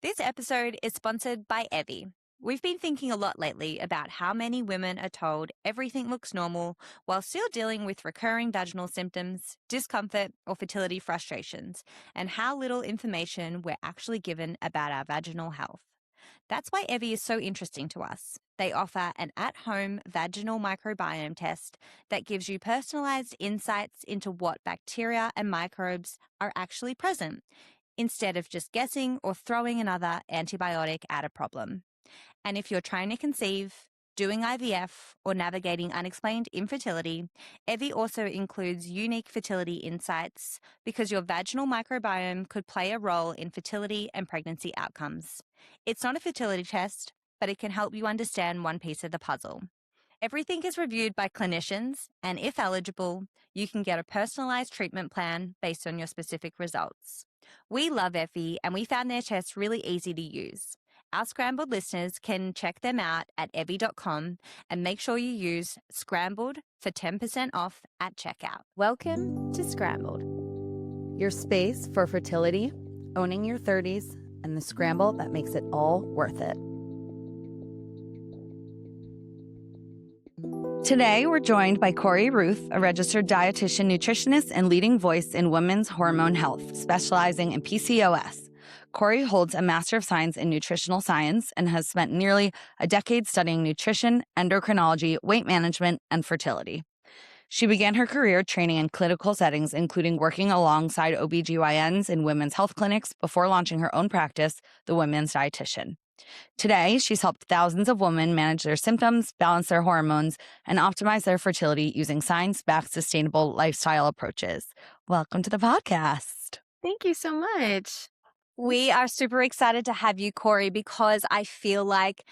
This episode is sponsored by Evie. We've been thinking a lot lately about how many women are told everything looks normal while still dealing with recurring vaginal symptoms, discomfort, or fertility frustrations, and how little information we're actually given about our vaginal health. That's why Evie is so interesting to us. They offer an at-home vaginal microbiome test that gives you personalized insights into what bacteria and microbes are actually present, instead of just guessing or throwing another antibiotic at a problem. And if you're trying to conceive, doing IVF, or navigating unexplained infertility, Evie also includes unique fertility insights because your vaginal microbiome could play a role in fertility and pregnancy outcomes. It's not a fertility test, but it can help you understand one piece of the puzzle. Everything is reviewed by clinicians, and if eligible, you can get a personalized treatment plan based on your specific results. We love Effie, and we found their tests really easy to use. Our Scrambled listeners can check them out at evie.com and make sure you use Scrambled for 10% off at checkout. Welcome to Scrambled, your space for fertility, owning your 30s, and the scramble that makes it all worth it. Today, we're joined by Cory Ruth, a registered dietitian, nutritionist, and leading voice in women's hormone health, specializing in PCOS. Cory holds a Master of Science in Nutritional Science and has spent nearly a decade studying nutrition, endocrinology, weight management, and fertility. She began her career training in clinical settings, including working alongside OBGYNs in women's health clinics before launching her own practice, The Women's Dietitian. Today, she's helped thousands of women manage their symptoms, balance their hormones, and optimize their fertility using science-backed sustainable lifestyle approaches. Welcome to the podcast. Thank you so much. We are super excited to have you, Cory, because I feel like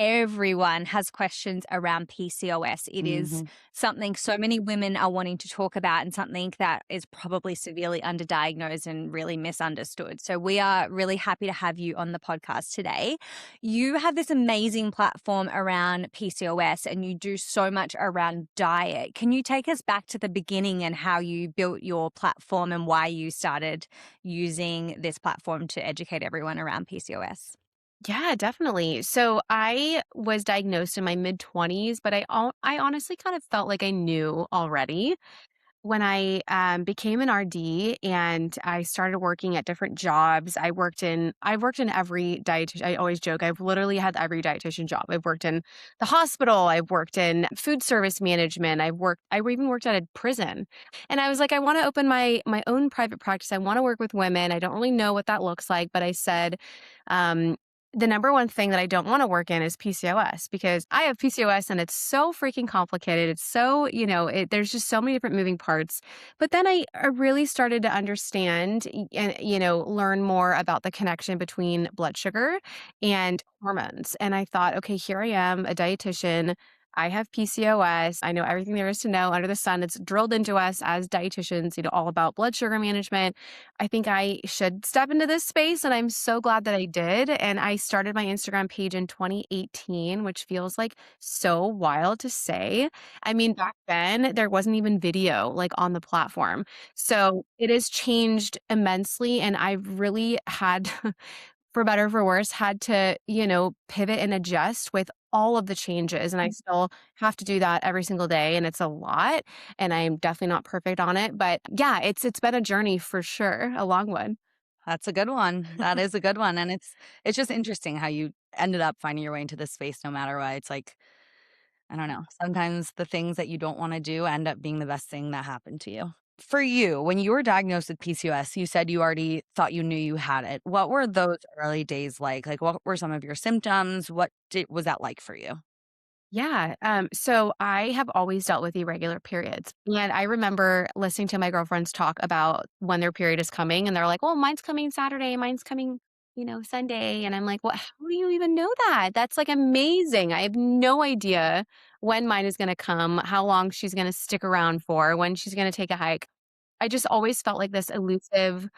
everyone has questions around PCOS. It is something so many women are wanting to talk about and something that is probably severely underdiagnosed and really misunderstood. So we are really happy to have you on the podcast today. You have this amazing platform around PCOS and you do so much around diet. Can you take us back to the beginning and how you built your platform and why you started using this platform to educate everyone around PCOS? Yeah, definitely. So I was diagnosed in my mid-20s, but I honestly kind of felt like I knew already. When I became an RD and I started working at different jobs, I've worked in every dietitian. I always joke, I've literally had every dietitian job. I've worked in the hospital, I've worked in food service management, I even worked at a prison. And I was like, I want to open my own private practice. I want to work with women. I don't really know what that looks like, but I said, the number one thing that I don't want to work in is PCOS because I have PCOS and it's so freaking complicated. It's so, there's just so many different moving parts. But then I really started to understand and, learn more about the connection between blood sugar and hormones. And I thought, okay, here I am, a dietitian. I have PCOS. I know everything there is to know under the sun. It's drilled into us as dietitians, all about blood sugar management. I think I should step into this space, and I'm so glad that I did. And I started my Instagram page in 2018, which feels like so wild to say. I mean, back then, there wasn't even video like on the platform. So it has changed immensely. And I've really had for better or for worse, had to, pivot and adjust with all of the changes. And I still have to do that every single day. And it's a lot. And I'm definitely not perfect on it. But yeah, it's been a journey for sure, a long one. That's a good one. That is a good one. And it's just interesting how you ended up finding your way into this space no matter what. It's like, I don't know, sometimes the things that you don't want to do end up being the best thing that happened to you. For you, when you were diagnosed with PCOS, you said you already thought you knew you had it. What were those early days like? Like, what were some of your symptoms? Was that like for you? Yeah. So I have always dealt with irregular periods. And I remember listening to my girlfriends talk about when their period is coming. And they're like, well, mine's coming Saturday, mine's coming, Sunday. And I'm like, well, how do you even know that? That's like amazing. I have no idea when mine is going to come, how long she's going to stick around for, when she's going to take a hike. I just always felt like this elusive,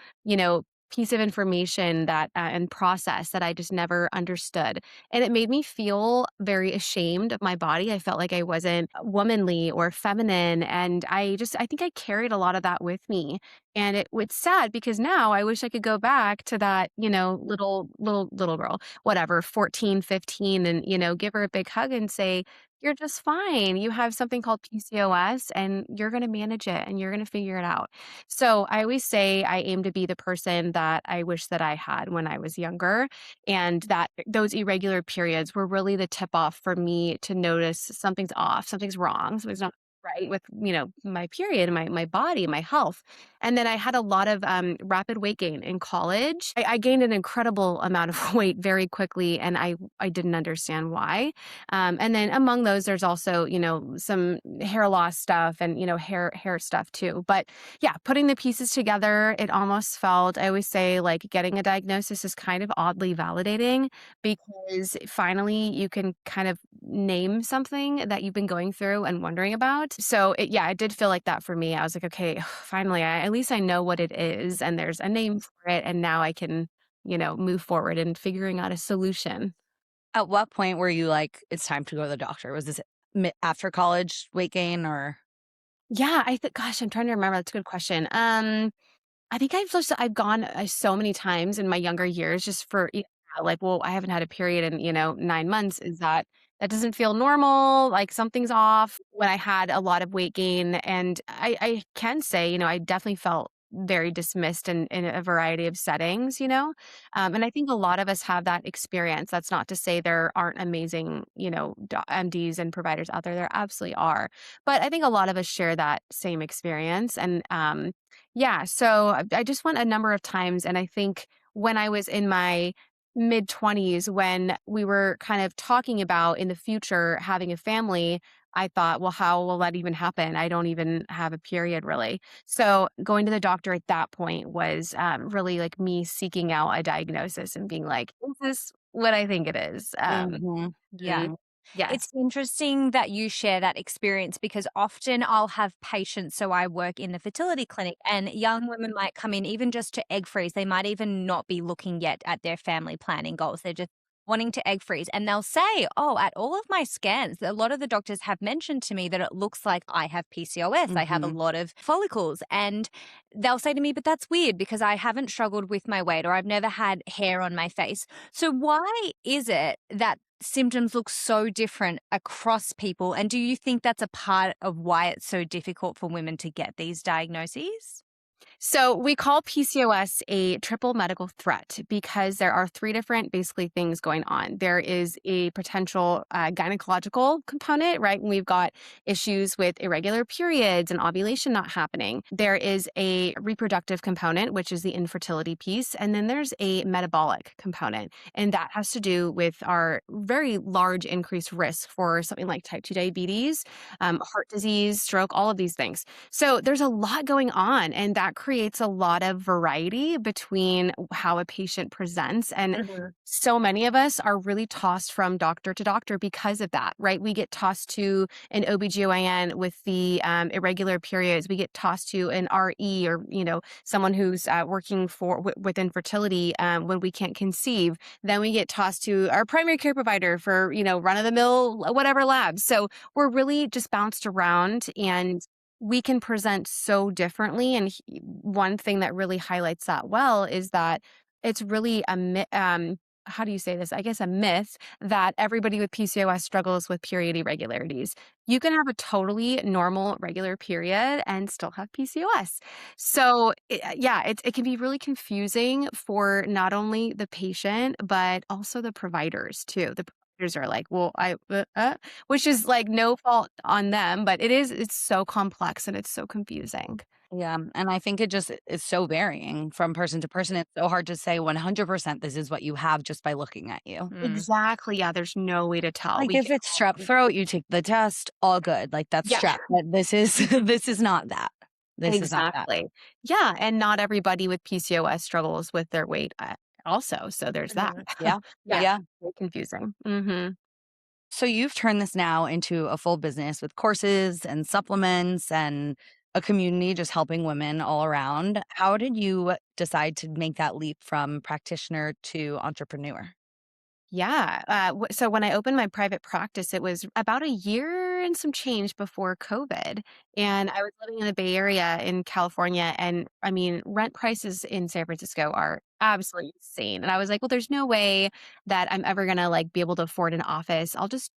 piece of information that and process that I just never understood. And it made me feel very ashamed of my body. I felt like I wasn't womanly or feminine. And I think I carried a lot of that with me. And it's sad because now I wish I could go back to that, little girl, whatever, 14, 15, and, give her a big hug and say, you're just fine. You have something called PCOS and you're going to manage it and you're going to figure it out. So I always say I aim to be the person that I wish that I had when I was younger. And that those irregular periods were really the tip off for me to notice something's off, something's wrong, something's not right with, my period and my body, my health. And then I had a lot of rapid weight gain in college. I gained an incredible amount of weight very quickly, and I didn't understand why. And then among those, there's also, some hair loss stuff and, hair stuff too. But yeah, putting the pieces together, it almost felt, I always say, like getting a diagnosis is kind of oddly validating because finally you can kind of name something that you've been going through and wondering about. So it did feel like that for me. I was like, okay, finally, at least I know what it is and there's a name for it. And now I can, move forward in figuring out a solution. At what point were you like, it's time to go to the doctor? Was this after college weight gain or? Yeah, I think, gosh, I'm trying to remember. That's a good question. I think I've gone so many times in my younger years just for like, well, I haven't had a period in 9 months. That doesn't feel normal? Like something's off. When I had a lot of weight gain, and I can say, I definitely felt very dismissed in a variety of settings, and I think a lot of us have that experience. That's not to say there aren't amazing, MDs and providers out there. There absolutely are, but I think a lot of us share that same experience, and yeah, so I just went a number of times, and I think when I was in my mid-20s, when we were kind of talking about in the future having a family, I thought, well, how will that even happen? I don't even have a period really. So going to the doctor at that point was really like me seeking out a diagnosis and being like, is this what I think it is? Yeah. Mm, yes. It's interesting that you share that experience because often I'll have patients. So I work in the fertility clinic, and young women might come in even just to egg freeze. They might even not be looking yet at their family planning goals. They're just wanting to egg freeze. And they'll say, oh, at all of my scans, a lot of the doctors have mentioned to me that it looks like I have PCOS. I have a Mhm. lot of follicles. And they'll say to me, but that's weird because I haven't struggled with my weight or I've never had hair on my face. So why is it that symptoms look so different across people? And do you think that's a part of why it's so difficult for women to get these diagnoses? So we call PCOS a triple medical threat because there are three different basically things going on. There is a potential gynecological component, right? When we've got issues with irregular periods and ovulation not happening. There is a reproductive component, which is the infertility piece. And then there's a metabolic component. And that has to do with our very large increased risk for something like type 2 diabetes, heart disease, stroke, all of these things. So there's a lot going on, and that creates a lot of variety between how a patient presents. And Mhm. so many of us are really tossed from doctor to doctor because of that, right? We get tossed to an OBGYN with the irregular periods. We get tossed to an RE or, someone who's working with infertility when we can't conceive. Then we get tossed to our primary care provider for, run of the mill, whatever labs. So we're really just bounced around, and we can present so differently. And one thing that really highlights that well is that it's really how do you say this? I guess a myth that everybody with PCOS struggles with period irregularities. You can have a totally normal regular period and still have PCOS. So it can be really confusing for not only the patient but also the providers too. The providers are like, well, which is like no fault on them, but it's so complex and it's so confusing. Yeah, and I think it just is so varying from person to person. It's so hard to say 100% this is what you have just by looking at you. Mm. Exactly. Yeah, there's no way to tell. Like We if get it's strep throat, you take the test, all good. Like that's Yeah, strep. But this is this is not that. This is not that. exactly. Yeah, and not everybody with PCOS struggles with their weight also. So there's that. Mhm. Yeah. Yeah, Yeah. very confusing. Mhm. So you've turned this now into a full business with courses and supplements and a community just helping women all around. How did you decide to make that leap from practitioner to entrepreneur? Yeah. So when I opened my private practice, it was about a year and some change before COVID. And I was living in the Bay Area in California. And I mean, rent prices in San Francisco are absolutely insane. And I was like, well, there's no way that I'm ever gonna like be able to afford an office. I'll just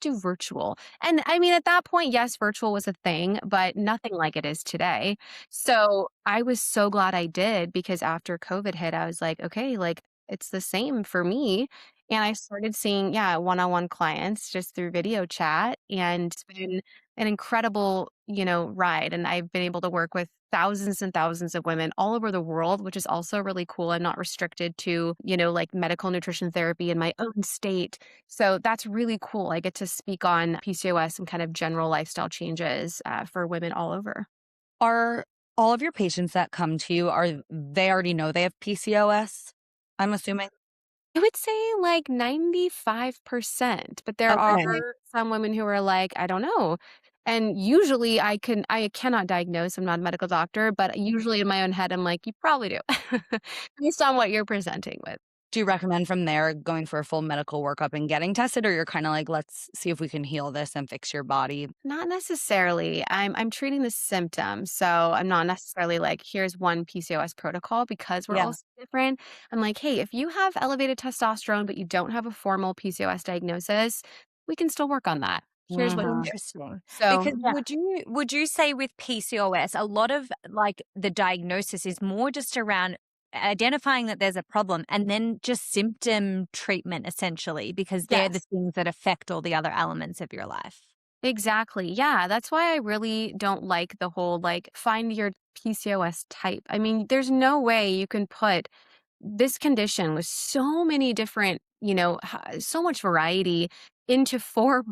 do virtual. And I mean, at that point, yes, virtual was a thing, but nothing like it is today. So I was so glad I did because after COVID hit, I was like, okay, like it's the same for me and I started seeing, yeah, one-on-one clients just through video chat, and it's been an incredible, ride, and I've been able to work with thousands and thousands of women all over the world, which is also really cool. I'm not restricted to, like medical nutrition therapy in my own state. So that's really cool. I get to speak on PCOS and kind of general lifestyle changes for women all over. Are all of your patients that come to you, are they already know they have PCOS? I'm assuming? I would say like 95%, but there are Okay. some women who are like, "I don't know." And usually I cannot diagnose, I'm not a medical doctor, but usually in my own head, I'm like, "You probably do," based on what you're presenting with. Do you recommend from there going for a full medical workup and getting tested, or you're kinda like, "Let's see if we can heal this and fix your body"? Not necessarily. I'm treating the symptoms, so I'm not necessarily like, "Here's one PCOS protocol," because we're all Yeah. so different. I'm like, "Hey, if you have elevated testosterone, but you don't have a formal PCOS diagnosis, we can still work on that. Here's what you Mhm. do." Interesting. So, Because yeah. would you say with PCOS, a lot of like the diagnosis is more just around identifying that there's a problem and then just symptom treatment essentially, because they're the Yes, things that affect all the other elements of your life. exactly. Yeah, that's why I really don't like the whole, like, find your PCOS type. I mean, there's no way you can put this condition with so many different, so much variety into 4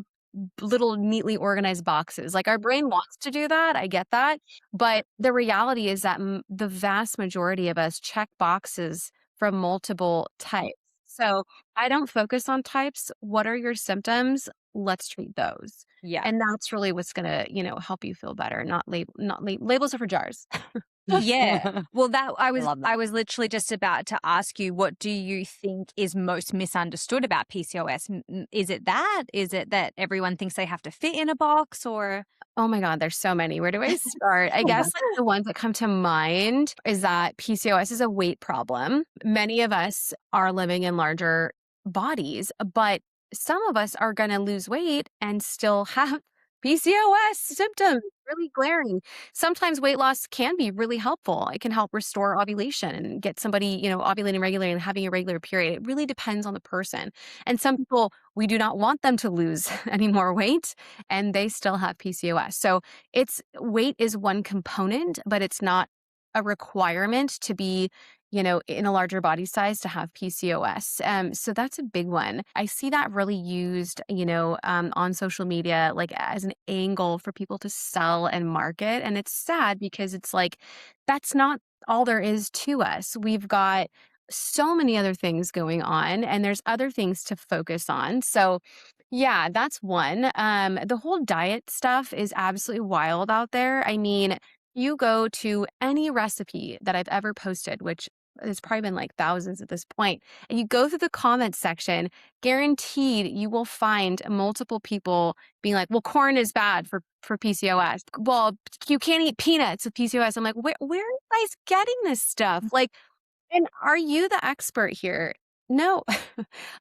little neatly organized boxes. Like, our brain wants to do that, I get that, but the reality is that the vast majority of us check boxes from multiple types. So, I don't focus on types. What are your symptoms? Let's treat those. Yeah. And that's really what's gonna, help you feel better, not labels are for jars. Yeah. Well, that I I was love that. I was literally just about to ask you, what do you think is most misunderstood about PCOS? Is it that? Is it that everyone thinks they have to fit in a box, or Oh my god, there's so many. Where do I start? I guess, like, the ones that come to mind is that PCOS is a weight problem. Many of us are living in larger bodies, but some of us are gonna lose weight and still have PCOS symptoms, really glaring. Sometimes weight loss can be really helpful. It can help restore ovulation and get somebody, ovulating regularly and having a regular period. It really depends on the person. And some people, we do not want them to lose any more weight and they still have PCOS. So it's weight is one component, but it's not a requirement to be, in a larger body size to have PCOS. So that's a big one. I see that really used, on social media, like as an angle for people to sell and market. And it's sad because it's like, that's not all there is to us. We've got so many other things going on and there's other things to focus on. So yeah, that's one. The whole diet stuff is absolutely wild out there. I mean, you go to any recipe that I've ever posted, which has probably been like thousands at this point, and you go through the comments section, guaranteed you will find multiple people being like, "Well, corn is bad for PCOS. Well, you can't eat peanuts with PCOS." I'm like, where are you guys getting this stuff? Like, and are you the expert here? No.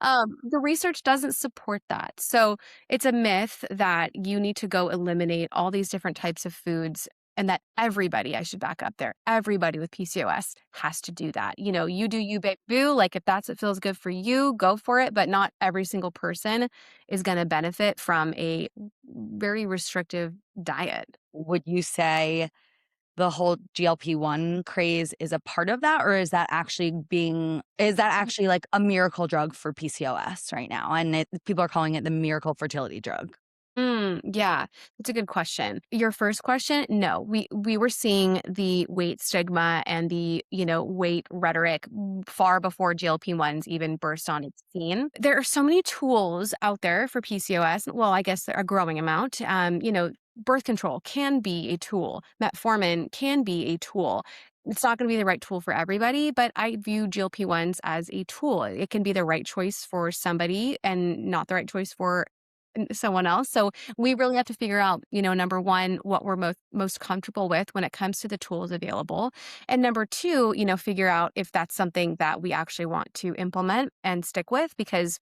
The research doesn't support that. So it's a myth that you need to go eliminate all these different types of foods and that everybody, I should back up there, everybody with PCOS has to do that. You do you, babe, boo. Like if that's what feels good for you, go for it. But not every single person is going to benefit from a very restrictive diet. Would you say the whole GLP-1 craze is a part of that, or is that actually like a miracle drug for PCOS right now? And people are calling it the miracle fertility drug. Yeah, that's a good question. Your first question, no, we were seeing the weight stigma and the weight rhetoric far before GLP-1s even burst on its scene. There are so many tools out there for PCOS. Well, I guess a growing amount. birth control can be a tool. Metformin can be a tool. It's not going to be the right tool for everybody, but I view GLP-1s as a tool. It can be the right choice for somebody and not the right choice for someone else. So we really have to figure out, number one, what we're most comfortable with when it comes to the tools available. And number two, figure out if that's something that we actually want to implement and stick with, because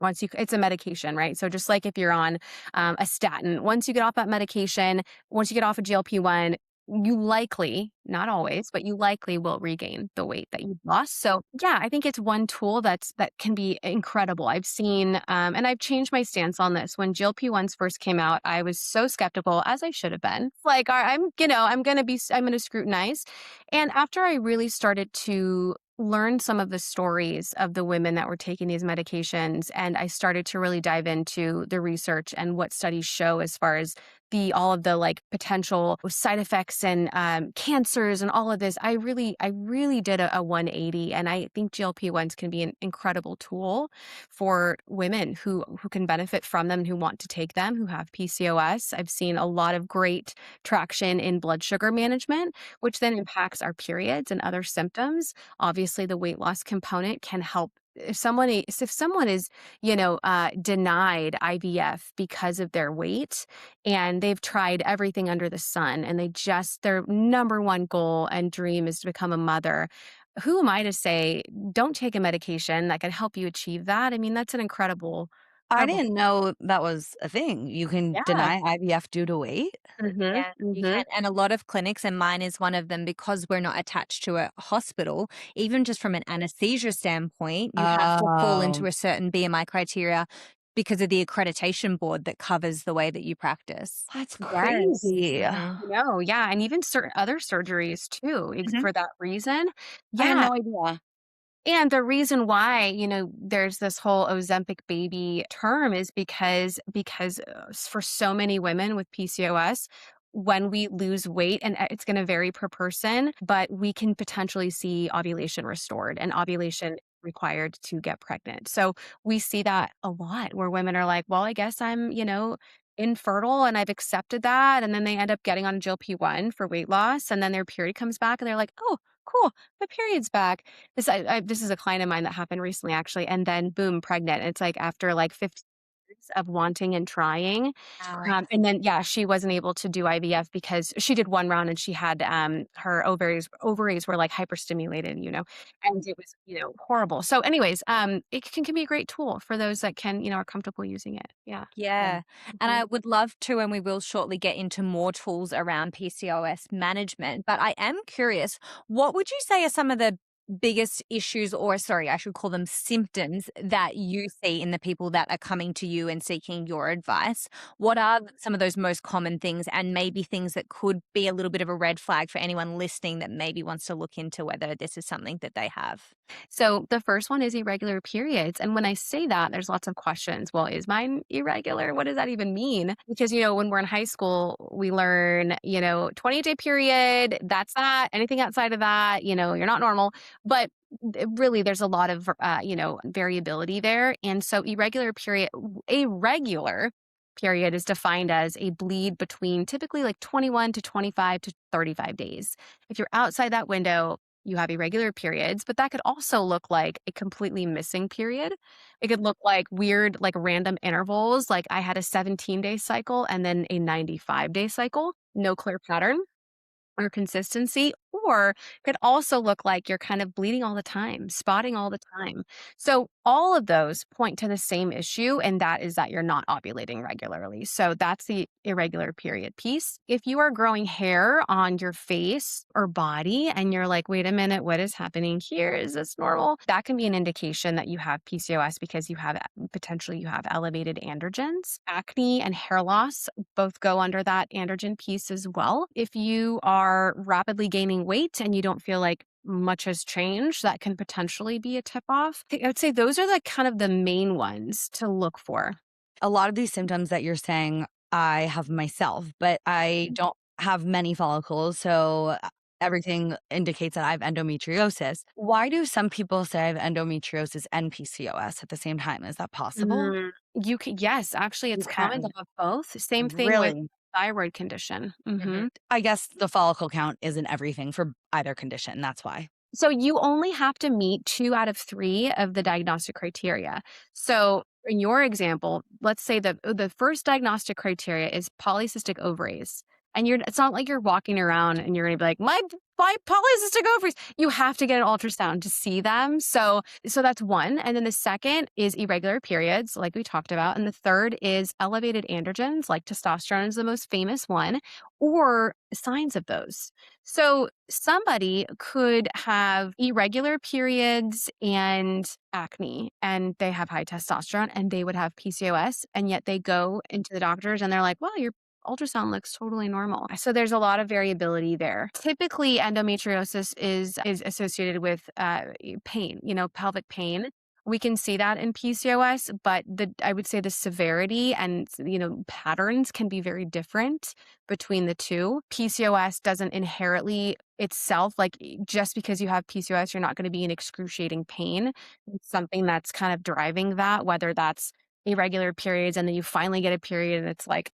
it's a medication, right? So just like if you're on a statin, once you get off that medication, once you get off a GLP-1, you likely, not always, but you likely will regain the weight that you've lost. So yeah, I think it's one tool that can be incredible. I've seen, and I've changed my stance on this. When GLP-1s first came out, I was so skeptical, as I should have been. Like, I'm going to scrutinize. And after I really started to learn some of the stories of the women that were taking these medications, and I started to really dive into the research and what studies show as far as all of the like potential side effects and cancers and all of this. I really did a 180, and I think GLP-1s can be an incredible tool for women who can benefit from them, who want to take them, who have PCOS. I've seen a lot of great traction in blood sugar management, which then impacts our periods and other symptoms. Obviously, the weight loss component can help. If someone is, denied IVF because of their weight, and they've tried everything under the sun, and their number one goal and dream is to become a mother, who am I to say, don't take a medication that could help you achieve that? I mean, that's an I incredible. didn't know that was a thing. You can Yeah. deny IVF due to weight? Mhm. Yeah, you Mhm. can. And a lot of clinics, and mine is one of them, because we're not attached to a hospital, even just from an anesthesia standpoint, you have to fall Oh, into a certain BMI criteria because of the accreditation board that covers the way that you practice. that's Yes. crazy. Mhm. No, yeah, and even certain other surgeries too, Mhm. for that reason. I had Yeah, no idea. and the reason why, there's this whole Ozempic baby term is because for so many women with PCOS, when we lose weight, and it's going to vary per person, but we can potentially see ovulation restored and ovulation required to get pregnant. So we see that a lot where women are like, well, I guess I'm, infertile, and I've accepted that. And then they end up getting on GLP-1 for weight loss. And then their period comes back and they're like, oh, cool, my period's back. This is a client of mine that happened recently, actually, and then boom, pregnant. It's like after like 15 years of wanting and trying, Wow. and then yeah, she wasn't able to do IVF because she did one round and she had her ovaries were like hyperstimulated, and it was horrible. So, anyways, it can be a great tool for those that are comfortable using it. Yeah. Yeah. Yeah. And Mhm. I would love to, and we will shortly get into more tools around PCOS management. But I am curious, what would you say are some of the biggest issues, or sorry, I should call them symptoms, that you see in the people that are coming to you and seeking your advice? What are some of those most common things, and maybe things that could be a little bit of a red flag for anyone listening that maybe wants to look into whether this is something that they have? So the first one is irregular periods. And when I say that, there's lots of questions. Well, is mine irregular? What does that even mean? Because, when we're in high school, we learn, 28-day period, that's that. Anything outside of that, you're not normal. But really, there's a lot of, variability there. And so a regular period is defined as a bleed between typically like 21 to 25 to 35 days. If you're outside that window, you have irregular periods, but that could also look like a completely missing period. It could look like weird, like random intervals. Like I had a 17-day cycle and then a 95-day cycle, no clear pattern or consistency, or could also look like you're kind of bleeding all the time, spotting all the time. So all of those point to the same issue, and that is that you're not ovulating regularly. So that's the irregular period piece. If you are growing hair on your face or body and you're like, wait a minute, what is happening here? Is this normal? That can be an indication that you have PCOS because you have elevated androgens. Acne and hair loss both go under that androgen piece as well. If you are rapidly gaining weight and you don't feel like much has changed, that can potentially be a tip off. I would say those are the kind of the main ones to look for. A lot of these symptoms that you're saying, I have myself, but I don't have many follicles, so everything indicates that I have endometriosis. Why do some people say I have endometriosis and PCOS at the same time? Is that possible? You can, yes, actually, You it's common to can. have both. Same thing with Really? thyroid condition. Mhm. I guess the follicle count isn't everything for either condition, that's why. So you only have to meet 2 out of 3 of the diagnostic criteria. So in your example, let's say the first diagnostic criteria is polycystic ovaries. And it's not like you're walking around and you're gonna be like, my polycystic ovaries. You have to get an ultrasound to see them. So that's one. And then the second is irregular periods, like we talked about. And the third is elevated androgens, like testosterone is the most famous one, or signs of those. So somebody could have irregular periods and acne, and they have high testosterone, and they would have PCOS, and yet they go into the doctors and they're like, well, your ultrasound looks totally normal. So there's a lot of variability there. Typically, endometriosis is associated with pain, pelvic pain. We can see that in PCOS, but I would say the severity and patterns can be very different between the two. PCOS doesn't inherently itself, like just because you have PCOS, you're not going to be in excruciating pain. It's something that's kind of driving that, whether that's irregular periods and then you finally get a period and it's like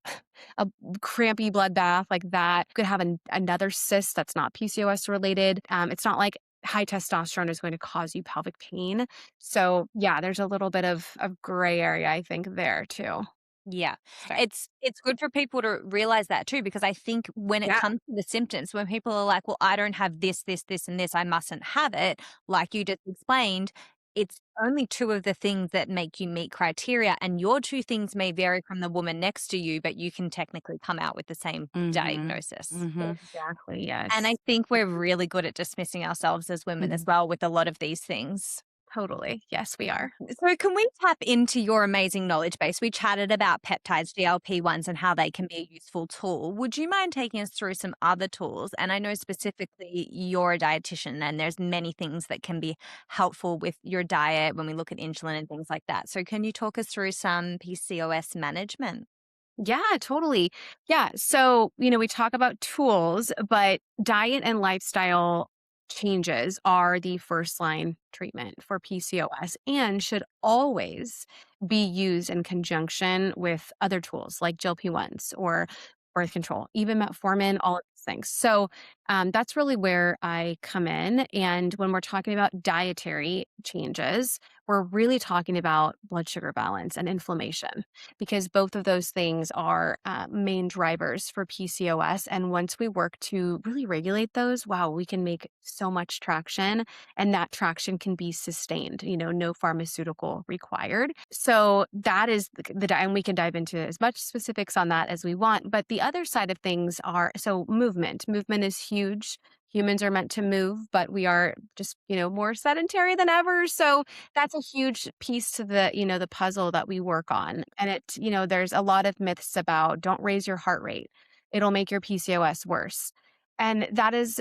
a crampy bloodbath like that. You could have another cyst that's not PCOS related. It's not like high testosterone is going to cause you pelvic pain. So yeah, there's a little bit of gray area, I think, there too. Yeah. So, It's good for people to realize that too, because I think when it yeah. comes to the symptoms, when people are like, well, I don't have this, and this, I mustn't have it, like you just explained, it's only two of the things that make you meet criteria. And your two things may vary from the woman next to you, but you can technically come out with the same Mhm. diagnosis. Mhm. Exactly. And I Yes. think we're really good at dismissing ourselves as women as Mhm. well with a lot of these things. Totally. Yes, we are. So, can we tap into your amazing knowledge base? We chatted about peptides, GLP-1s, and how they can be a useful tool. Would you mind taking us through some other tools? And I know specifically you're a dietitian, and there's many things that can be helpful with your diet when we look at insulin and things like that. So, can you talk us through some PCOS management? Yeah, totally. Yeah. So, we talk about tools, but diet and lifestyle changes are the first line treatment for PCOS and should always be used in conjunction with other tools like GLP-1s or birth control, even metformin, all of these things. So, that's really where I come in. And when we're talking about dietary changes, we're really talking about blood sugar balance and inflammation because both of those things are main drivers for PCOS. And once we work to really regulate those, wow, we can make so much traction and that traction can be sustained, no pharmaceutical required. So that is and we can dive into as much specifics on that as we want. But the other side of things are so movement. Movement is huge. Humans are meant to move, but we are just, more sedentary than ever. So that's a huge piece to the puzzle that we work on. And there's a lot of myths about don't raise your heart rate. It'll make your PCOS worse. And that is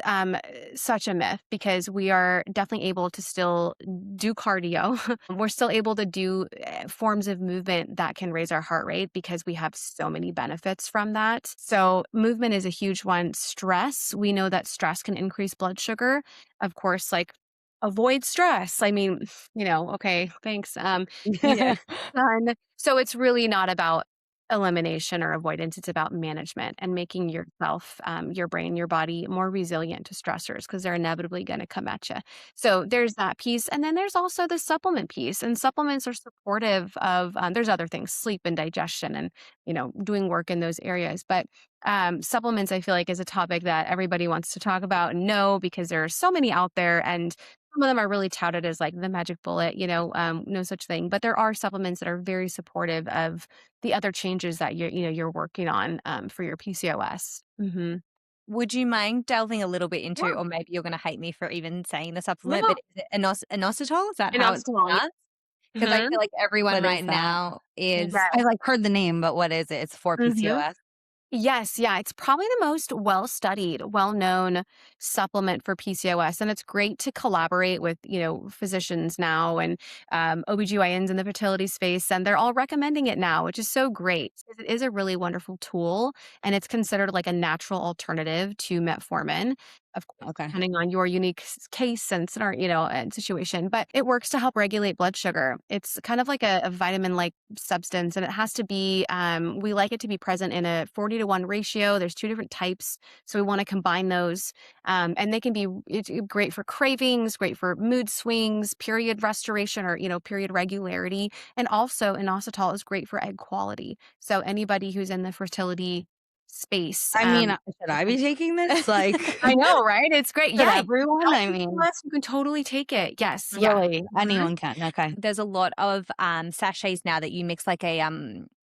such a myth because we are definitely able to still do cardio. We're still able to do forms of movement that can raise our heart rate because we have so many benefits from that. So, movement is a huge one. Stress, we know that stress can increase blood sugar. Of course, like avoid stress. I mean, okay, thanks. Done. So it's really not about elimination or avoidance. It's about management and making yourself, your brain, your body more resilient to stressors because they're inevitably going to come at you. So there's that piece. And then there's also the supplement piece. And supplements are supportive of, there's other things, sleep and digestion and, doing work in those areas. But supplements, I feel like, is a topic that everybody wants to talk about and know because there are so many out there. And some of them are really touted as like the magic bullet, no such thing. But there are supplements that are very supportive of the other changes that you're working on for your PCOS. Would you mind delving a little bit into, Yeah. or maybe you're going to hate me for even saying the supplement, No, but is it inositol? Is that how it's inositol. Yeah. pronounced? Because I Mhm. feel like everyone What right is that? now is Yes. I, like, heard the name, but what is it? It's for Mhm. PCOS? Yes, yeah, it's probably the most well-studied, well-known supplement for PCOS, and it's great to collaborate with, physicians now and OBGYNs in the fertility space, and they're all recommending it now, which is so great. 'Cause it is a really wonderful tool, and it's considered like a natural alternative to metformin. of course, Okay. depending on your unique case and scenario, and situation, but it works to help regulate blood sugar. It's kind of like a vitamin-like substance, and it has to be, we like it to be present in a 40-to-1 ratio. There's 2 different types, so we wanna combine those, and they can be it's great for cravings, great for mood swings, period restoration or, period regularity, and also inositol is great for egg quality. So anybody who's in the fertility space, I mean, should I be taking this? Like, I know, right? It's great. should Yeah. everyone? Without I mean, PCOS, you can totally take it. Yes. Yeah. really, Mhm. anyone can. Okay. There's a lot of sachets now that you mix like a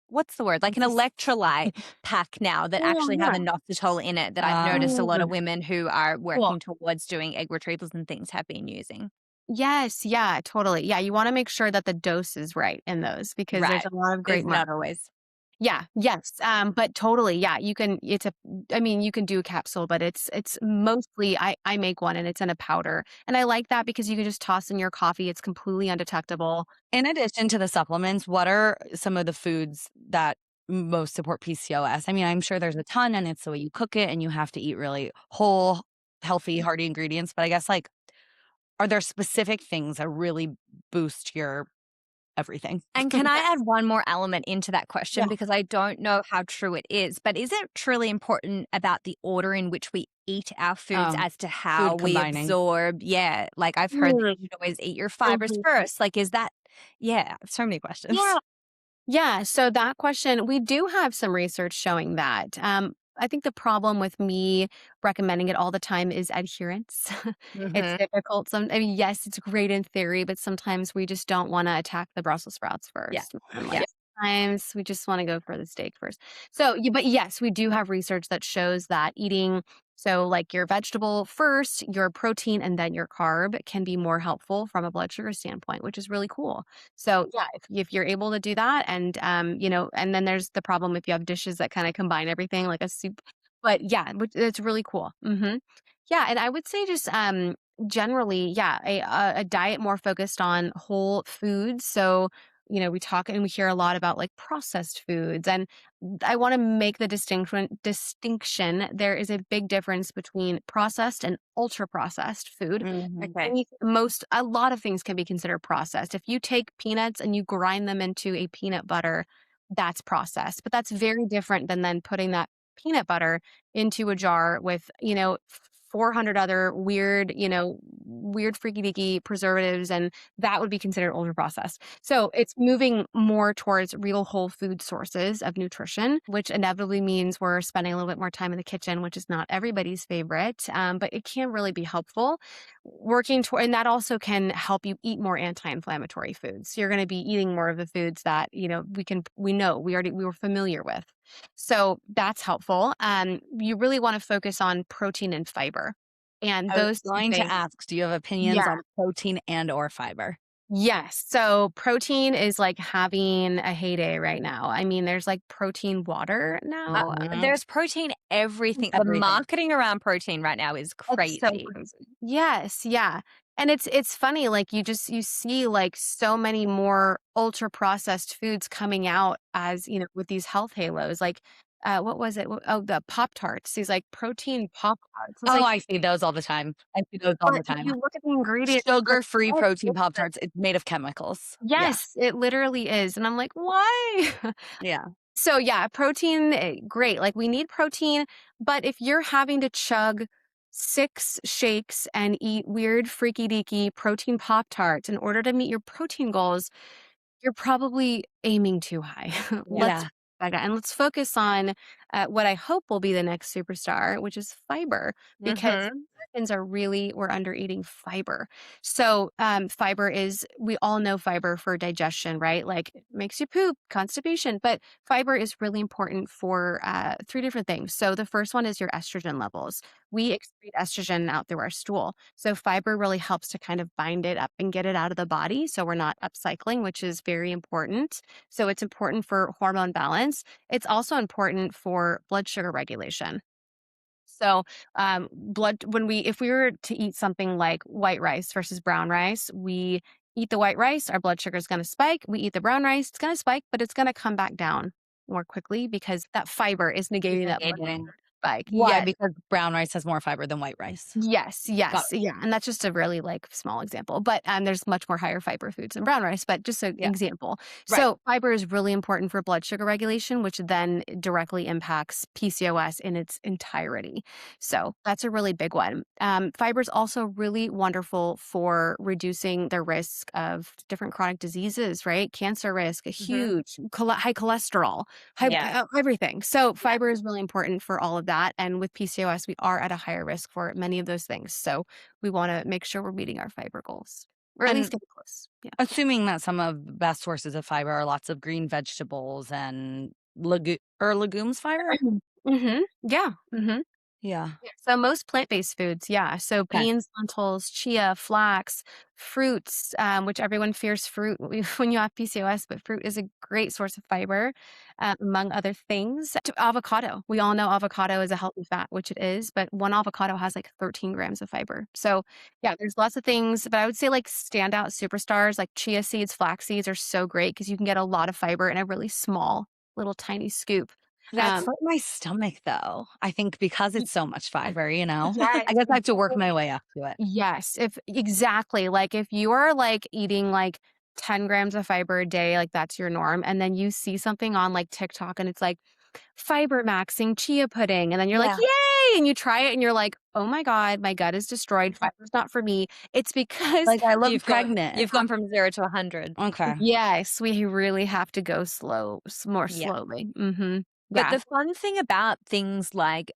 what's the word? Like an electrolyte pack now that Oh, actually have yeah. inositol in it that I've noticed a lot of Mm, women who are cool. working towards doing egg retrievals and things have been using. Yes. Yeah, totally. Yeah, you wanna make sure that the dose is right in those because there's Right. a lot of There's great not always. Yeah, yes, but totally, yeah, I mean, you can do a capsule, but it's mostly I make one and it's in a powder, and I like that because you can just toss in your coffee, it's completely undetectable. In addition to the supplements, what are some of the foods that most support PCOS? I mean, I'm sure there's a ton and it's the way you cook it and you have to eat really whole, healthy, hearty ingredients. But I guess like, are there specific things that really boost your everything? And can I add Yes. one more element into that Yeah. question because I don't know how true it is, but is it truly important about the order in which we eat our foods Oh, as to how food we combining. absorb? Yeah, like I've heard that you Mm, should always eat your fibers mhm. first. Like, is that, yeah, so many questions. Yeah. Yeah, so that question, we do have some research showing that. I think the problem with me recommending it all the time is adherence. It's Hmm. difficult. I mean, yes, it's great in theory, but sometimes we just don't want to attack the Brussels sprouts Yeah. first. And Yeah. like sometimes we just want to go for the steak first. So, but yes, we do have research that shows that eating so like your vegetable first, your protein, and then your carb can be more helpful from a blood sugar standpoint, which is really cool. So yeah, if you're able to do that and and then there's the problem if you have dishes that kind of combine everything like a soup. But yeah, it's really cool. Yeah, and I would say just generally, yeah, a diet more focused on whole foods. So, we talk and we hear a lot about like processed foods and I want to make the distinction. There is a big difference between processed and ultra processed food. Mhm. Okay. A lot of things can be considered processed. If you take peanuts and you grind them into a peanut butter, that's processed. But that's very different than then putting that peanut butter into a jar with, 400 other weird freaky deaky preservatives, and that would be considered ultra processed. So it's moving more towards real whole food sources of nutrition, which inevitably means we're spending a little bit more time in the kitchen, which is not everybody's favorite, but it can really be helpful working toward, and that also can help you eat more anti-inflammatory foods. So you're going to be eating more of the foods that we were familiar with. So that's helpful. You really want to focus on protein and fiber, and I was those two going to things. ask, do you have opinions Yeah. on protein and or fiber? Yes. So protein is like having a heyday right now. I mean, there's like protein water now. Mhm. There's protein everything. The Everything. marketing around protein right now is It's so crazy. crazy. Yes, yeah. And it's funny, like you see like so many more ultra processed foods coming out as, with these health halos. Like what was it? Oh, the Pop Tarts, these like protein Pop Tarts. It's Oh, like, I see those all the time. I see those all but the if time. you look at the ingredients, like, Sugar-free oh, protein it's good. Pop-Tarts, it's made of chemicals. Yeah, Yes, it literally is. And I'm like, why? yeah. So yeah, protein, great. Like we need protein, but if you're having to chug 6 shakes and eat weird freaky deaky protein Pop Tarts in order to meet your protein goals, you're probably aiming too high. Let's Yeah. and let's focus on what I hope will be the next superstar, which is fiber, because Mhm. Americans we're under eating fiber. So fiber is we all know fiber for digestion, right? Like it makes you poop, constipation, but fiber is really important for 3 different things. So the first one is your estrogen levels. We excrete estrogen out through our stool. So fiber really helps to kind of bind it up and get it out of the body. So we're not upcycling, which is very important. So it's important for hormone balance. It's also important for blood sugar regulation. So, if we were to eat something like white rice versus brown rice, we eat the white rice, our blood sugar is going to spike. We eat the brown rice, it's going to spike, but it's going to come back down more quickly because that fiber is It's negating that blood. engaging. spike. Why? Yes. Because brown rice has more fiber than white rice. Yes, Got yes, it. yeah, and that's just a really, like, small example, but, there's much more higher fiber foods than brown rice, but just an Yeah. example. Right. So, fiber is really important for blood sugar regulation, which then directly impacts PCOS in its entirety. So, that's a really big one. Fiber is also really wonderful for reducing the risk of different chronic diseases, right? Cancer risk, a Hmm. huge high cholesterol, Yeah. everything. So, Yeah. fiber is really important for all of that, and with PCOS, we are at a higher risk for many of those things. So we wanna make sure we're meeting our fiber goals, or at least And getting close. Yeah. assuming that some of the best sources of fiber are lots of green vegetables and legumes fiber? Mhm. Yeah. Mhm. Yeah. Yeah, so most plant-based foods, yeah. So Okay. beans, lentils, chia, flax, fruits, which everyone fears fruit when you have PCOS, but fruit is a great source of fiber, among other things. To avocado. We all know avocado is a healthy fat, which it is, but one avocado has like 13 grams of fiber. So yeah, there's lots of things, but I would say like standout superstars like chia seeds, flax seeds are so great because you can get a lot of fiber in a really small, little tiny scoop. That's like my stomach, though. I think because Y- it's so much fiber, you know? I Yes, guess I have to work my way up to it. yes, if exactly, like, if you are, like, eating, like, 10 grams of fiber a day, like, that's your norm, and then you see something on, like, TikTok, and it's like, "Fiber maxing chia pudding," and then you're like, Yeah. "Yay!" And you try it, and you're like, "Oh my god, my gut is destroyed, fiber's not for me." It's because Like, I look You've gone pregnant. you've gone from 0 to 100. Okay. yes, we really have to go slow more Yeah. slowly. Mhm. But Yeah. the fun thing about things like,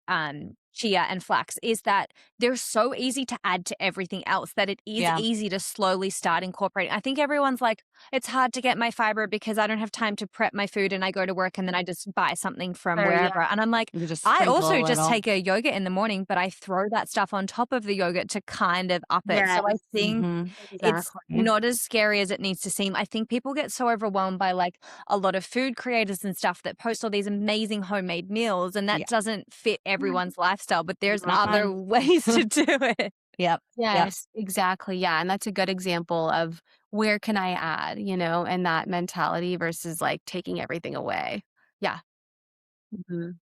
chia and flax is that they're so easy to add to everything else that it is Yeah. easy to slowly start incorporating. I think everyone's like, "It's hard to get my fiber because I don't have time to prep my food and I go to work and then I just buy something from Sure, yeah. wherever." And I'm like, You just I sprinkle a also just little. take a yogurt in the morning, but I throw that stuff on top of the yogurt to kind of up it. So I Yes. think Mhm. it's Exactly. not as scary as it needs to seem. I think people get so overwhelmed by like a lot of food creators and stuff that post all these amazing homemade meals, and that Yeah. doesn't fit everyone's lifestyle, but there's Not other mine. ways to do it. Yep. Yep. Yes, exactly, yeah, and that's a good example of where can I add, and that mentality versus, like, taking everything away. Yeah. Mhm.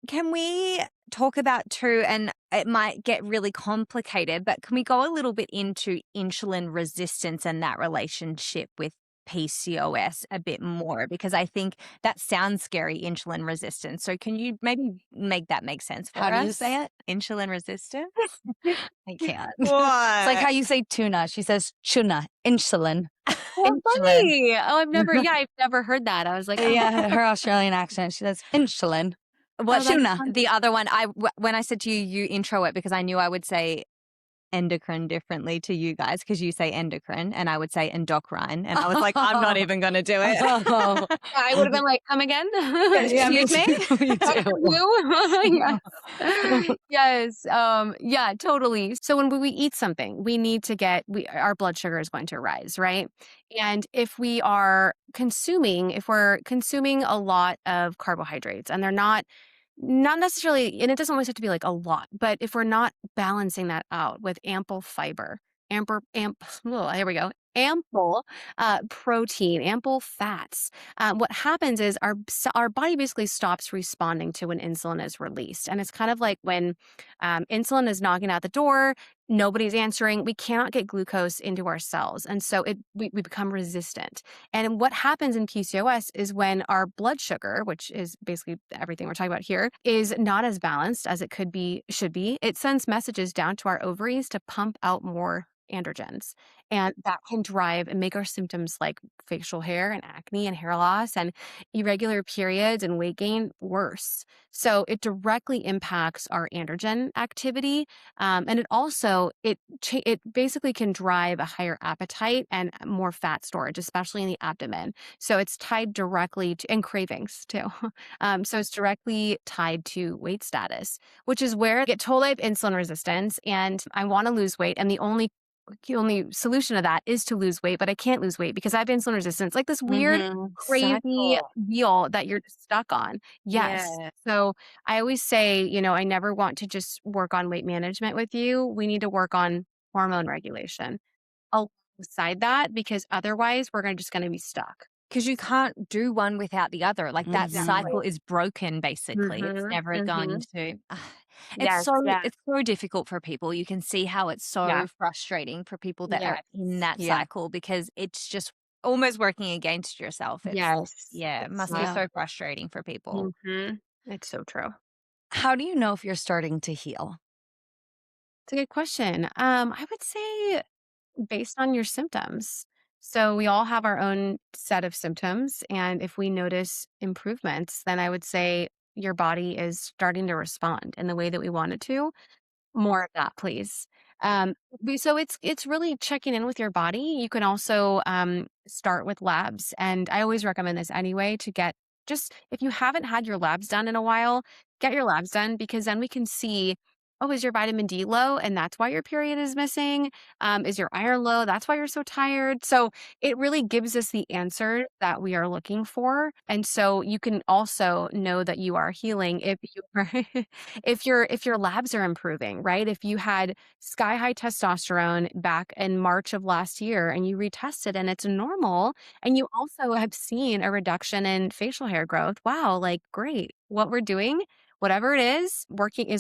Can we talk about too, and it might get really complicated, but can we go a little bit into insulin resistance and that relationship with PCOS a bit more? Because I think that sounds scary, insulin resistance. So can you maybe make that make sense How for do you us? say it? Insulin resistance? I can't. It's like What? how you say tuna. She says tuna, insulin, Oh, insulin. funny! Oh, I've never heard that. I was like, "Oh, Yeah, her Australian accent. She says insulin, Well, that's tuna. the funny." other one, when I said to you, you intro it because I knew I would say endocrine differently to you guys because you say endocrine and I would say endocrine, and I was like, I'm not even gonna do it. Oh. I would've been like, "Come again? Yeah, me Excuse me? too. Me too. You?" Yes. Yes, yeah, totally. So when we eat something, we need to our blood sugar is going to rise, right? And if we're consuming a lot of carbohydrates and they're not necessarily, and it doesn't always have to be like a lot, but if we're not balancing that out with ample fiber, here we go, ample protein, ample fats, what happens is our body basically stops responding to when insulin is released, and it's kind of like when insulin is knocking at the door. Nobody's answering. We cannot get glucose into our cells. And so we become resistant. And what happens in PCOS is when our blood sugar, which is basically everything we're talking about here, is not as balanced as it should be, it sends messages down to our ovaries to pump out more androgens. And that can drive and make our symptoms like facial hair and acne and hair loss and irregular periods and weight gain worse. So it directly impacts our androgen activity, and it basically can drive a higher appetite and more fat storage, especially in the abdomen. So it's tied directly to and cravings too. So it's directly tied to weight status, which is where I get told I have insulin resistance and I want to lose weight, and the only solution to that is to lose weight, but I can't lose weight because I have insulin resistance. Like this weird, Mhm. crazy Cycle. wheel that you're just stuck on. Yes. Yeah. So I always say, I never want to just work on weight management with you. We need to work on hormone regulation alongside that because otherwise we're just going to be stuck. 'Cause you can't do one without the other, like, that Mhm. cycle Exactly. is broken, basically. It's Mhm, never going mhm. to Yes, yes, it's so difficult for people. You can see how it's yeah, so frustrating for people that are yes, in that Yeah. cycle because it's just almost working against yourself. yes. It It's must be Yeah. so frustrating for people. mhm. It's so true. How do you know if you're starting to heal? It's a good question. I would say based on your symptoms. So we all have our own set of symptoms, and if we notice improvements, then I would say your body is starting to respond in the way that we want it to. More of that, please. So it's really checking in with your body. You can also start with labs, and I always recommend this anyway to get just if you haven't had your labs done in a while, get your labs done because then we can see. Oh, is your vitamin D low? And that's why your period is missing. Is your iron low? That's why you're so tired. So it really gives us the answer that we are looking for. And so you can also know that you are healing if you are if your labs are improving, right? If you had sky high testosterone back in March of last year and you retested and it's normal and you also have seen a reduction in facial hair growth, wow, like great. What we're doing, whatever it is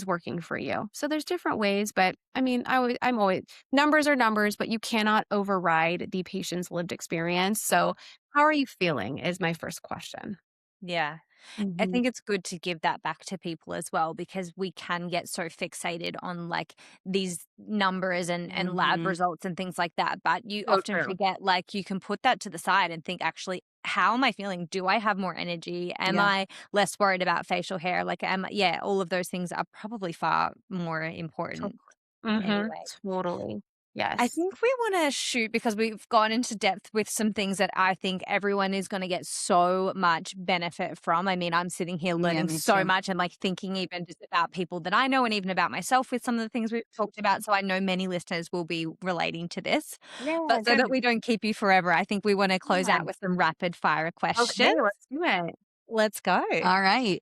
working for you. So there's different ways, but I mean, I'm always numbers are numbers, but you cannot override the patient's lived experience. So how are you feeling is my first question. Yeah. I Mhm. think it's good to give that back to people as well because we can get so fixated on like these numbers and lab Mhm. results and things like that. But you So often true. forget like you can put that to the side and think actually, how am I feeling? Do I have more energy? Am Yeah. I less worried about facial hair? Like yeah, all of those things are probably far more To important Mhm. anyway. Totally. I Yes. think we want to shoot because we've gone into depth with some things that I think everyone is going to get so much benefit from. I mean, I'm sitting here Yeah, learning me so too. much and like thinking even just about people that I know and even about myself with some of the things we've talked about. So I know many listeners will be relating to this. Yeah, But so good. that we don't keep you forever, I think we want to close Yeah. out with some rapid fire questions. Okay, let's do it. Let's go. All right.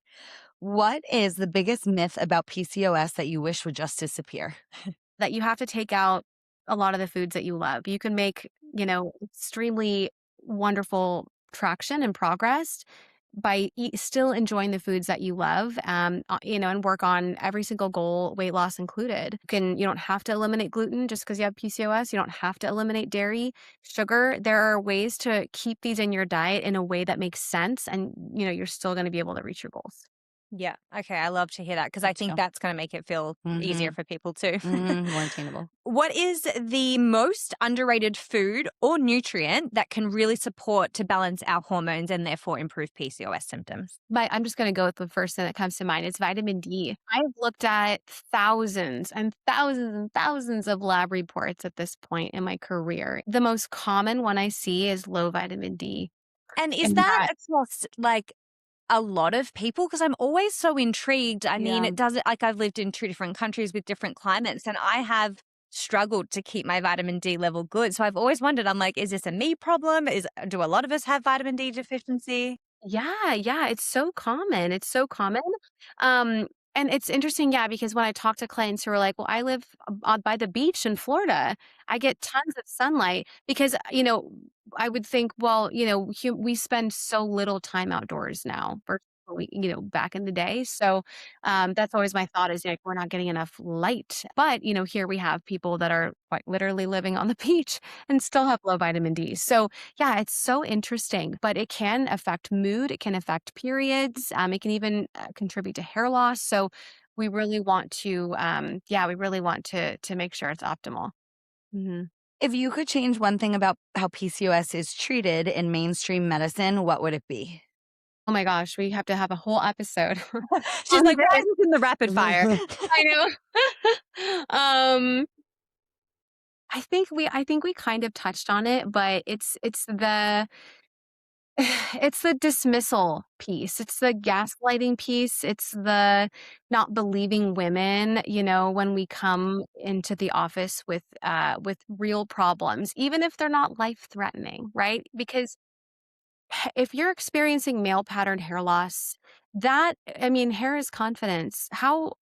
What is the biggest myth about PCOS that you wish would just disappear? That you have to take out a lot of the foods that you love. You can make, extremely wonderful traction and progress by still enjoying the foods that you love, and work on every single goal, weight loss included. You don't have to eliminate gluten just because you have PCOS. You don't have to eliminate dairy, sugar. There are ways to keep these in your diet in a way that makes sense, and you're still going to be able to reach your goals. Yeah. Okay. I love to hear that because Me I think too. that's going to make it feel easier Mhm. for people too. Mhm. More attainable. What is the most underrated food or nutrient that can really support to balance our hormones and therefore improve PCOS symptoms? But I'm just gonna go with the first thing that comes to mind. It's vitamin D. I've looked at thousands and thousands and thousands of lab reports at this point in my career. The most common one I see is low vitamin D. And is And that that across like a lot of people? Because I'm always so intrigued. I mean, yeah. it does it like I've lived in two different countries with different climates, and I have struggled to keep my vitamin D level good. So I've always wondered, I'm like, is this a me problem? Do a lot of us have vitamin D deficiency? Yeah, yeah, it's so common. It's so common. Um, and it's interesting, yeah, because when I talk to clients who are like, "Well, I live by the beach in Florida. I get tons of sunlight." Because, I would think, well, we spend so little time outdoors now versus back in the day. So, that's always my thought is like, we're not getting enough light. But, here we have people that are quite literally living on the beach and still have low vitamin D. So, yeah, it's so interesting, but it can affect mood. It can affect periods. It can even contribute to hair loss. So we really want to make sure it's optimal. Mhm. If you could change one thing about how PCOS is treated in mainstream medicine, what would it be? Oh my gosh, we have to have a whole episode She's on like, why is this. this in the rapid fire? I know. I think we kind of touched on it, but it's the it's the dismissal piece. It's the gaslighting piece. It's the not believing women, when we come into the office with real problems, even if they're not life-threatening, right? Because if you're experiencing male pattern hair loss, That I mean, hair is confidence. How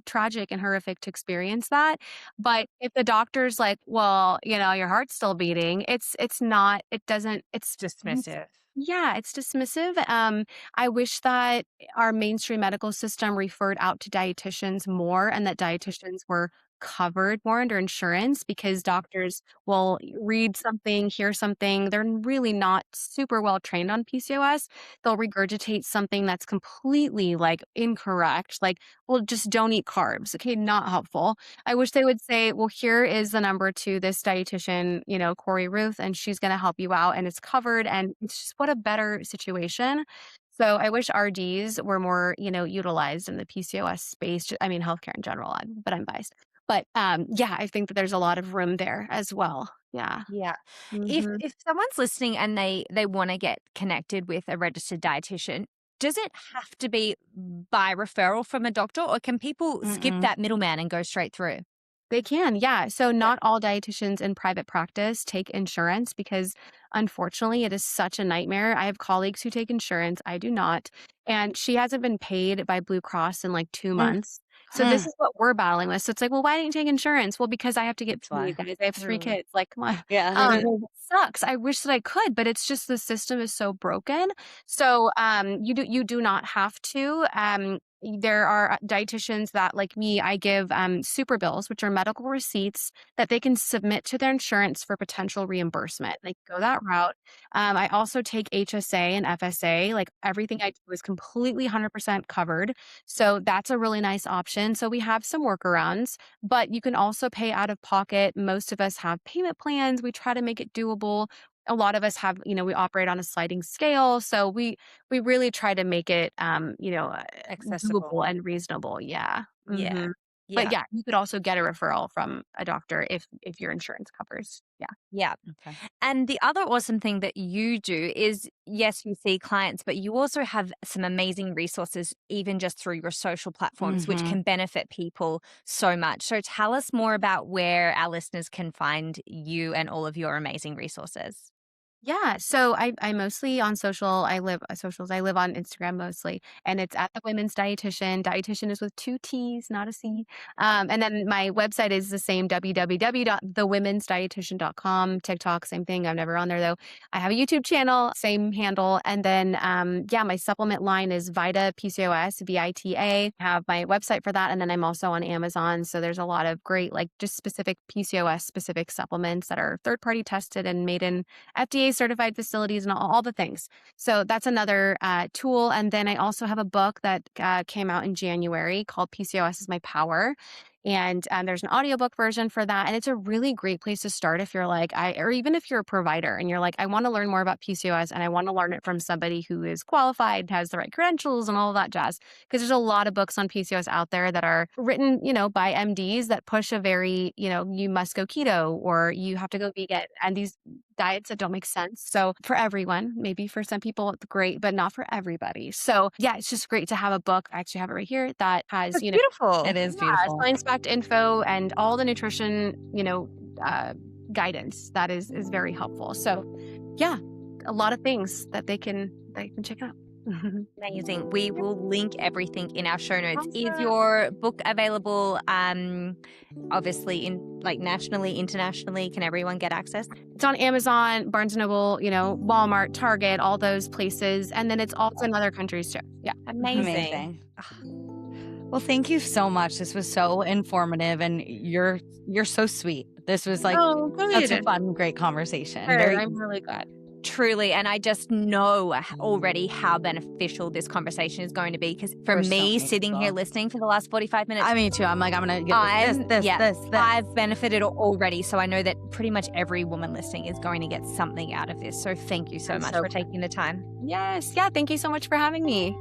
tragic and horrific to experience that. But if the doctor's like, "Well, your heart's still beating," it's not it doesn't Dismissive. yeah, it's dismissive. I wish that our mainstream medical system referred out to dietitians more and that dietitians were covered more under insurance because doctors will read something, hear something. They're really not super well trained on PCOS. They'll regurgitate something that's completely like incorrect. Like, well, just don't eat carbs. Okay, not helpful. I wish they would say, well, here is the number to this dietitian, Cory Ruth, and she's going to help you out and it's covered. And it's just what a better situation. So I wish RDs were more, utilized in the PCOS space. I mean, healthcare in general, but I'm biased. But yeah, I think that there's a lot of room there as well. Yeah. Yeah. Mhm. If someone's listening and they want to get connected with a registered dietitian, does it have to be by referral from a doctor, or can people skip Mm-mm. that middleman and go straight through? They can, yeah. So Yeah. not all dietitians in private practice take insurance because unfortunately it is such a nightmare. I have colleagues who take insurance. I do not. And she hasn't been paid by Blue Cross in like 2 months. So this Mm. is what we're battling with. So it's like, well, why didn't you take insurance? Well, because I have to get That's paid, why. guys. I have three Mm. kids. Like, come on. Yeah. It sucks. I wish that I could, but it's just the system is so broken. So you do not have to. There are dietitians that, like me, I give super bills, which are medical receipts that they can submit to their insurance for potential reimbursement. They can go that route. I also take HSA and FSA. Like everything I do is completely 100% covered. So that's a really nice option. So we have some workarounds, but you can also pay out of pocket. Most of us have payment plans. We try to make it doable. A lot of us have, we operate on a sliding scale. So we really try to make it, Accessible. doable and reasonable, yeah. Yeah. Mhm. But Yeah. yeah, you could also get a referral from a doctor if your insurance covers. Yeah. Yeah. Okay. And the other awesome thing that you do is, yes, you see clients, but you also have some amazing resources, even just through your social platforms, which Mm-hmm. can benefit people so much. So tell us more about where our listeners can find you and all of your amazing resources. Yeah, so I mostly on socials. I live on Instagram mostly, and it's at the Women's Dietitian. Dietitian is with 2 T's, not a C. And then my website is the same, www.thewomensdietitian.com. TikTok, same thing. I'm never on there though. I have a YouTube channel, same handle. And then yeah, my supplement line is Vita PCOS, VITA. I have my website for that, and then I'm also on Amazon. So there's a lot of great, like just specific PCOS specific supplements that are third party tested and made in FDA certified facilities and all the things. So that's another tool. And then I also have a book that came out in January called PCOS is My Power. And there's an audiobook version for that. And it's a really great place to start if you're like, or even if you're a provider and you're like, I want to learn more about PCOS and I want to learn it from somebody who is qualified, has the right credentials and all of that jazz. Because there's a lot of books on PCOS out there that are written, by MDs that push a very, you must go keto or you have to go vegan. And these diets that don't make sense. So for everyone, maybe for some people it's great, but not for everybody. So yeah, it's just great to have a book. I actually have it right here that has, That's beautiful. It is yeah, beautiful. science-backed info and all the nutrition, guidance that is very helpful. So yeah, a lot of things that they can check out. Amazing. We will link everything in our show notes. Is Awesome. your book available obviously in like nationally, internationally? Can everyone get access? It's on Amazon, Barnes and Noble, Walmart, Target, all those places. And then it's also in other countries too. Yeah. Amazing. Well, thank you so much. This was so informative, and you're so sweet. This was like Oh, such good. a fun, great conversation. Sure, Very I'm really glad. Truly. And I just know already how beneficial this conversation is going to be, because for For so me, many sitting here people. listening for the last 45 minutes, I mean, too. I'm like, I'm gonna get this. I've benefited already. So I know that pretty much every woman listening is going to get something out of this. So thank you so I'm much so for glad. taking the time. Yes. Yeah. Thank you so much for having me.